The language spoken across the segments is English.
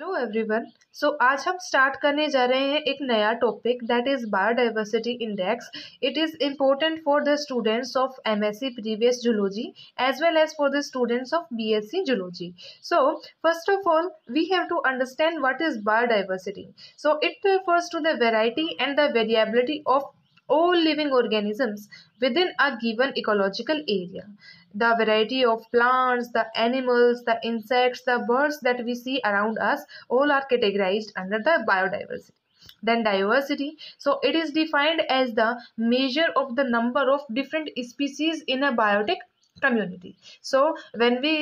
Hello everyone. आज हम start करने जा रहे हैं एक नया topic that is biodiversity index. It is important for the students of MSc previous zoology as well as for the students of BSc zoology. So first of all we have to understand what is biodiversity. So it refers to the variety and the variability of all living organisms within a given ecological area. The variety of plants, the animals, the insects, the birds that we see around us all are categorized under the biodiversity. Then diversity, so it is defined as the measure of the number of different species in a biotic community. So when we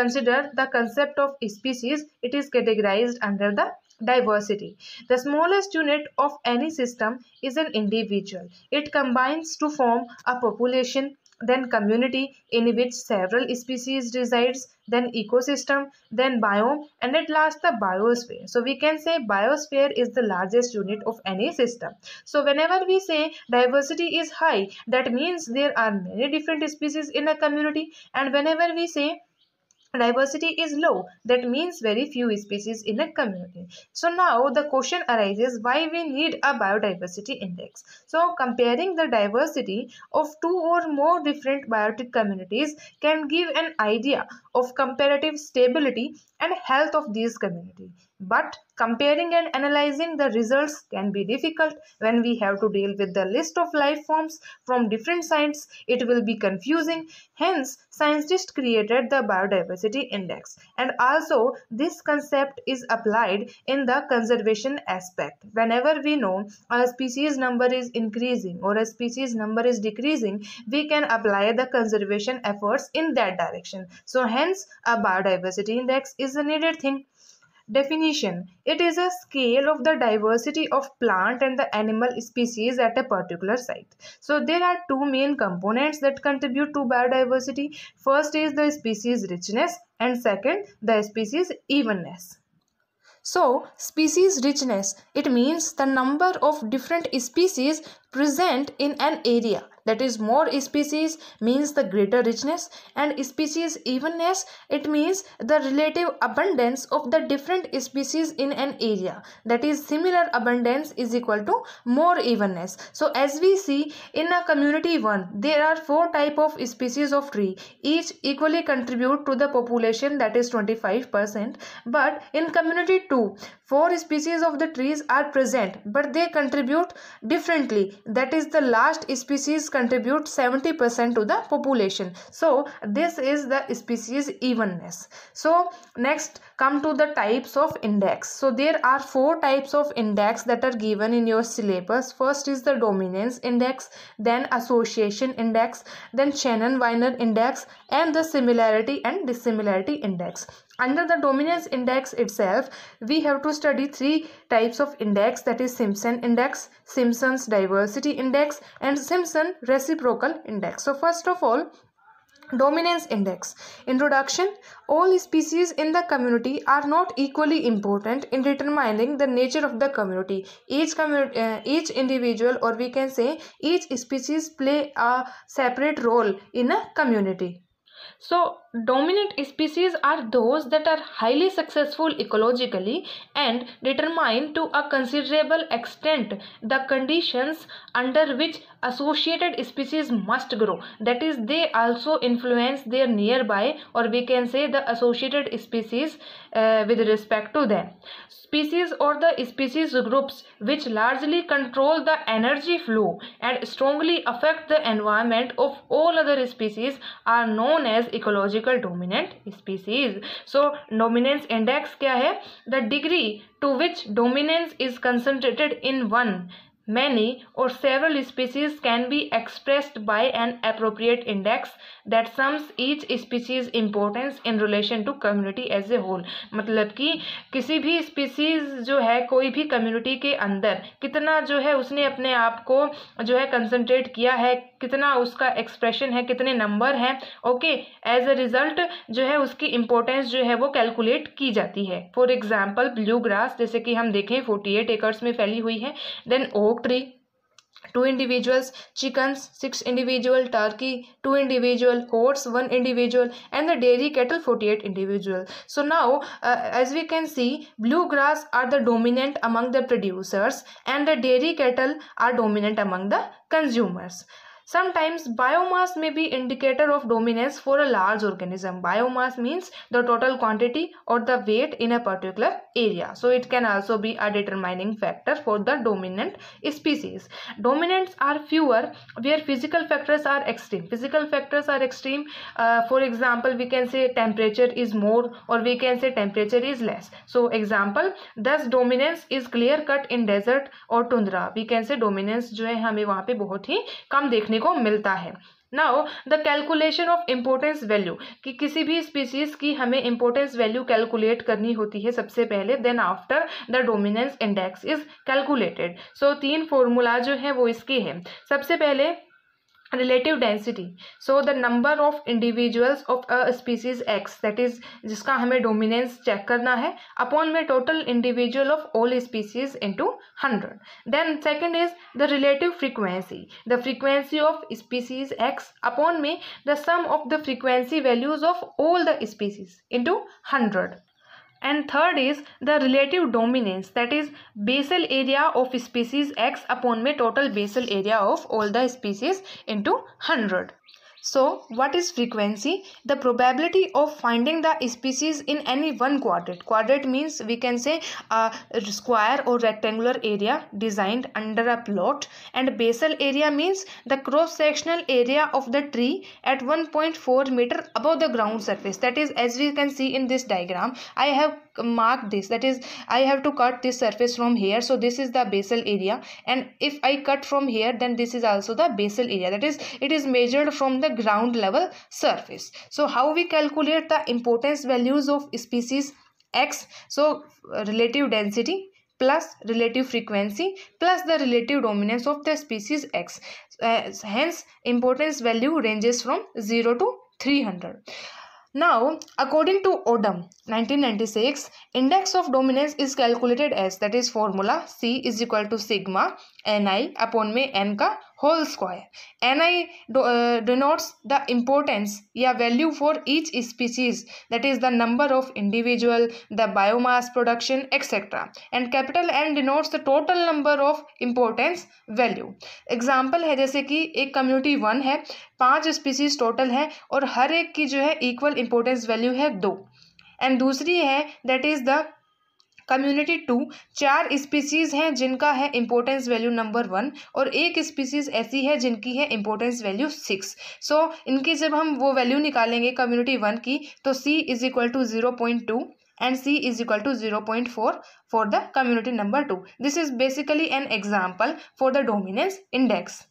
consider the concept of species, it is categorized under the diversity. The smallest unit of any system is an individual. It combines to form a population, then community in which several species resides, then ecosystem, then biome, and at last the biosphere. So we can say biosphere is the largest unit of any system. So whenever we say diversity is high, that means there are many different species in a community, and whenever we say diversity is low, that means very few species in a community. So now the question arises, why we need a biodiversity index? So comparing the diversity of two or more different biotic communities can give an idea of comparative stability and health of these communities. But comparing and analyzing the results can be difficult when we have to deal with the list of life forms from different sites. It will be confusing. Hence, scientists created the biodiversity index, and also this concept is applied in the conservation aspect. Whenever we know a species number is increasing or a species number is decreasing, we can apply the conservation efforts in that direction. So hence a biodiversity index is a needed thing. Definition: it is a scale of the diversity of plant and the animal species at a particular site. So there are two main components that contribute to biodiversity. First is the species richness, and second the species evenness. So species richness, it means the number of different species present in an area. That is, more species means the greater richness, and species evenness, it means the relative abundance of the different species in an area. That is, similar abundance is equal to more evenness. So as we see in a community 1, there are 4 type of species of tree, each equally contribute to the population, that is 25%. But in community 2, 4 species of the trees are present, but they contribute differently. That is, the last species contribute 70% to the population. So this is the species evenness. So next come to the types of index. So there are 4 types of index that are given in your syllabus. First is the dominance index, then association index, then Shannon-Weiner index, and the similarity and dissimilarity index. Under the dominance index itself, we have to study 3 types of index, that is Simpson index, Simpson's diversity index, and Simpson reciprocal index. So first of all, dominance index. Introduction: all species in the community are not equally important in determining the nature of the community. Each individual, or we can say each species, play a separate role in a community. So dominant species are those that are highly successful ecologically and determine to a considerable extent the conditions under which associated species must grow. That is, they also influence their nearby, or we can say the associated species with respect to them. Species or the species groups which largely control the energy flow and strongly affect the environment of all other species are known as ecological dominant species. So dominance index क्या है? The degree to which dominance is concentrated in one, many, or several species can be expressed by an appropriate index that sums each species importance in relation to community as a whole. मतलब कि किसी भी species जो है कोई भी community के अंदर कितना जो है उसने अपने आप को जो है कंसंट्रेट किया है, कितना उसका एक्सप्रेशन है, कितने नंबर हैं, ओके, एज अ रिजल्ट जो है उसकी इम्पोर्टेंस जो है वो कैलकुलेट की जाती है. फॉर एग्जाम्पल ब्लू ग्रास, जैसे कि हम देखें 48 एकर्स में फैली हुई है. Then oak tree, 2 individuals, chickens 6 individual, turkey 2 individual, horse 1 individual, and the dairy cattle 48 individual. So now as we can see, bluegrass are the dominant among the producers and the dairy cattle are dominant among the consumers. Sometimes biomass may be indicator of dominance for a large organism. Biomass means the total quantity or the weight in a particular area. So it can also be a determining factor for the dominant species. Dominants are fewer where physical factors are extreme. Physical factors are extreme. For example, we can say temperature is more or we can say temperature is less. So example, thus dominance is clear cut in desert or tundra. We can say dominance जो है हमें वहाँ पे बहुत ही कम देखने को मिलता है. Now the calculation of importance value, कि किसी भी स्पीसीज की हमें इम्पोर्टेंस वैल्यू कैलकुलेट करनी होती है सबसे पहले, then after the dominance index is calculated. So 3 formula जो है वो इसके हैं. सबसे पहले relative density, so the number of individuals of a species x, that is जिसका हमें dominance चेक करना है, upon में total individual of all species into 100. Then second is the relative frequency, the frequency of species x upon में the sum of the frequency values of all the species into 100. And third is the relative dominance, that is basal area of species x upon में total basal area of all the species into 100. So what is frequency? The probability of finding the species in any one quadrant. Quadrant means we can say a square or rectangular area designed under a plot, and basal area means the cross sectional area of the tree at 1.4 meter above the ground surface. That is, as we can see in this diagram, I have marked this, that is I have to cut this surface from here, so this is the basal area, and if I cut from here then this is also the basal area, that is it is measured from the ground level surface. So how we calculate the importance values of species x? So relative density plus relative frequency plus the relative dominance of the species x. Hence importance value ranges from 0 to 300. Now, according to Odom 1996, index of dominance is calculated as, that is formula C is equal to sigma Ni upon में n का whole square. Ni denotes the importance या value for each species, that is the number of individual, the biomass production, etc. And capital N denotes the total number of importance value. Example है जैसे कि एक community 1 है, 5 species total है और हर एक की जो है equal importance value है 2. एंड दूसरी है that is the community 2, 4 species हैं जिनका है इंपॉर्टेंस वैल्यू नंबर 1 और एक स्पीसीज ऐसी है जिनकी है इंपॉर्टेंस वैल्यू 6. सो इनकी जब हम वो वैल्यू निकालेंगे कम्युनिटी 1 की, तो C is equal to 0.2 and C is equal to 0.4 for the community number 2. This is basically an example for the dominance index.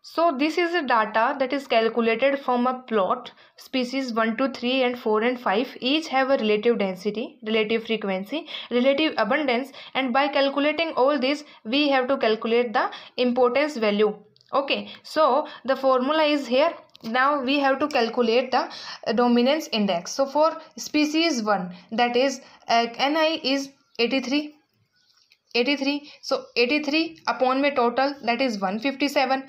So this is the data that is calculated from a plot. Species 1, 2, 3 and 4 and 5 each have a relative density, relative frequency, relative abundance, and by calculating all this we have to calculate the importance value. Okay, so the formula is here. Now we have to calculate the dominance index. So for species 1, that is Ni is 83. So 83 upon में total, that is 157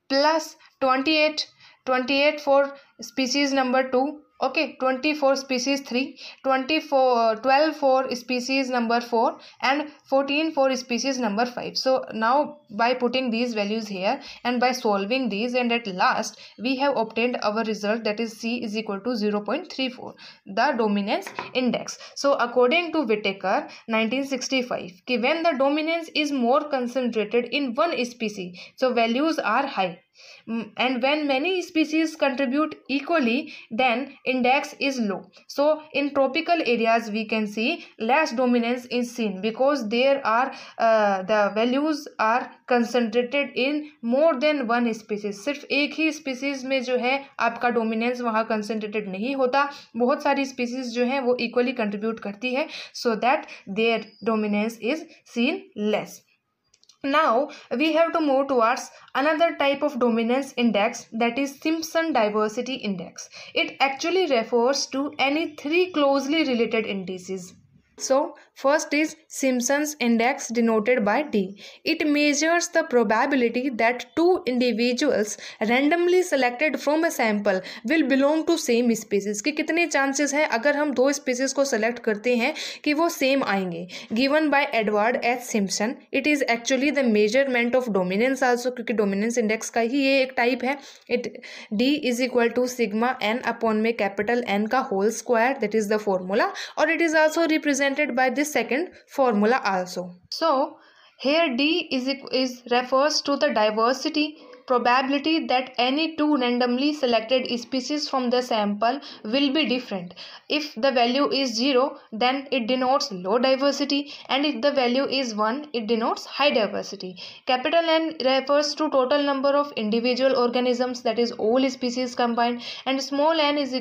plus 28 for species number 2. Okay, 20 for species 3, 12 for species number 4 and 14 for species number 5. So now by putting these values here and by solving these, and at last we have obtained our result, that is C is equal to 0.34, the dominance index. So according to Whittaker 1965, when the dominance is more concentrated in one species, so values are high, and when many species contribute equally, then index is low. So in tropical areas we can see less dominance is seen because there are the values are concentrated in more than one species. सिर्फ एक ही species में जो है आपका dominance वहाँ concentrated नहीं होता, बहुत सारी species जो है वो equally contribute करती है, so that their dominance is seen less. Now we have to move towards another type of dominance index, that is Simpson diversity index. It actually refers to any 3 closely related indices. So first is Simpson's index denoted by D. It measures the probability that two individuals randomly selected from a sample will belong to same species. कि कितने chances है अगर हम दो species को select करते हैं कि वो same आएंगे. Given by Edward H. Simpson. It is actually the measurement of dominance also, क्योंकि dominance index का ही ये एक type है. It D is equal to sigma n upon में capital N का whole square, that is the formula, or it is also represented by this second formula also. So here D is refers to the diversity probability that any two randomly selected species from the sample will be different. If the value is 0, then it denotes low diversity, and if the value is 1, it denotes high diversity. Capital N refers to total number of individual organisms, that is all species combined, and small n is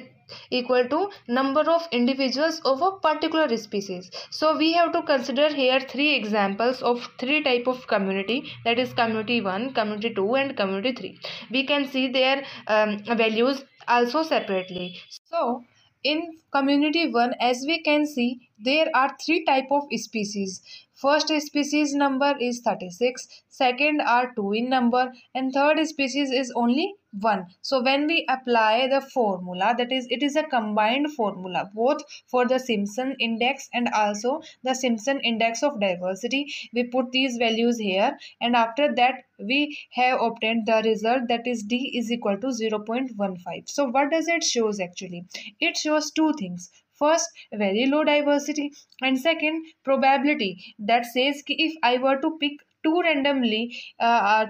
equal to number of individuals of a particular species. So we have to consider here three examples of three type of community, that is community 1, community 2 and community 3. We can see their values also separately. So in community 1, as we can see, there are three type of species. First species number is 36, second are 2 in number, and third species is only 1. So when we apply the formula, that is, it is a combined formula both for the Simpson index and also the Simpson index of diversity. We put these values here, and after that we have obtained the result, that is D is equal to 0.15. So what does it shows actually? It shows two things. First, very low diversity, and second, probability, that says कि if I were to pick two randomly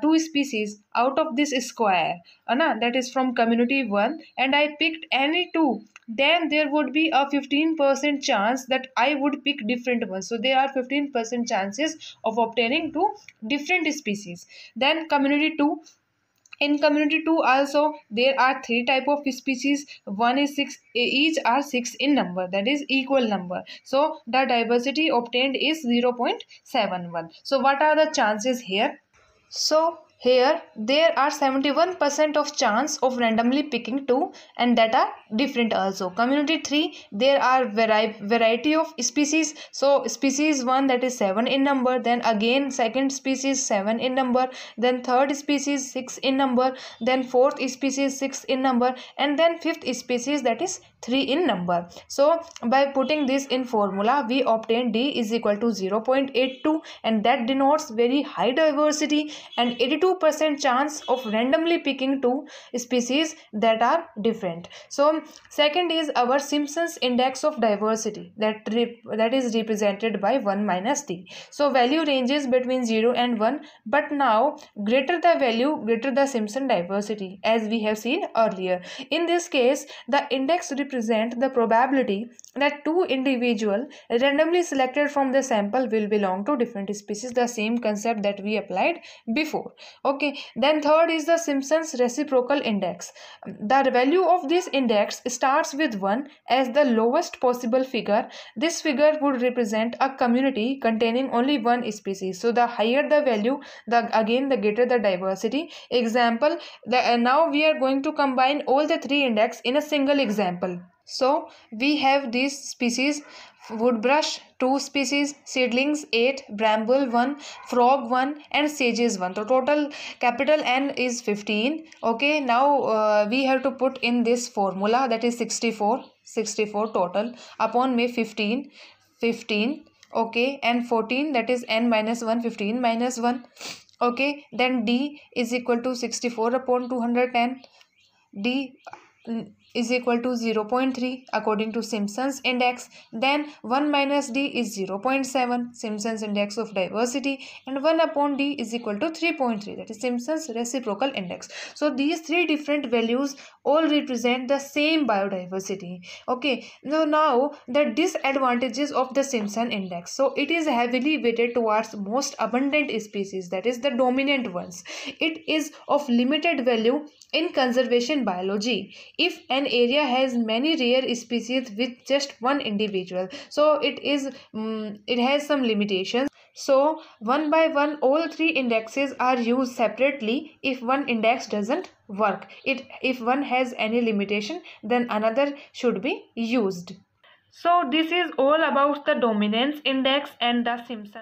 two species out of this square, that is from community 1, and I picked any two, then there would be a 15% chance that I would pick different ones. So there are 15% chances of obtaining two different species. Then community 2. In community 2 also there are three type of species. One is 6, each are 6 in number, that is equal number. So the diversity obtained is 0.71. So what are the chances here? So here there are 71% of chance of randomly picking two, and that are different also. Community 3, there are variety of species. So species 1, that is 7 in number, then again second species 7 in number, then third species 6 in number, then fourth species 6 in number, and then fifth species, that is 3 in number. So by putting this in formula, we obtain D is equal to 0.82, and that denotes very high diversity and 82% chance of randomly picking two species that are different. So second is our Simpson's index of diversity, that is represented by 1 minus D. So value ranges between 0 and 1, but now greater the value, greater the Simpson diversity, as we have seen earlier. In this case, the index represent the probability that two individual randomly selected from the sample will belong to different species, the same concept that we applied before. Okay, then third is the Simpson's reciprocal index. The value of this index starts with 1 as the lowest possible figure. This figure would represent a community containing only one species. So the higher the value, the greater the diversity. Example, now we are going to combine all the three index in a single example. So we have these species: woodbrush 2 species, seedlings 8, bramble 1, frog 1, and sages 1. So total capital N is 15. Okay, now we have to put in this formula, that is 64 total upon may 15. Okay, and 14, that is n minus 1, 15 minus 1. Okay, then D is equal to 64 upon 210. D is equal to 0.3 according to Simpson's index. Then 1 minus D is 0.7, Simpson's index of diversity, and 1 upon D is equal to 3.3, that is Simpson's reciprocal index. So these three different values all represent the same biodiversity. Okay, now the disadvantages of the Simpson index. So it is heavily weighted towards most abundant species, that is the dominant ones. It is of limited value in conservation biology if an area has many rare species with just one individual. So it has some limitations. So one by one all three indexes are used separately if one index doesn't work. If one has any limitation, then another should be used. So this is all about the dominance index and the Simpson.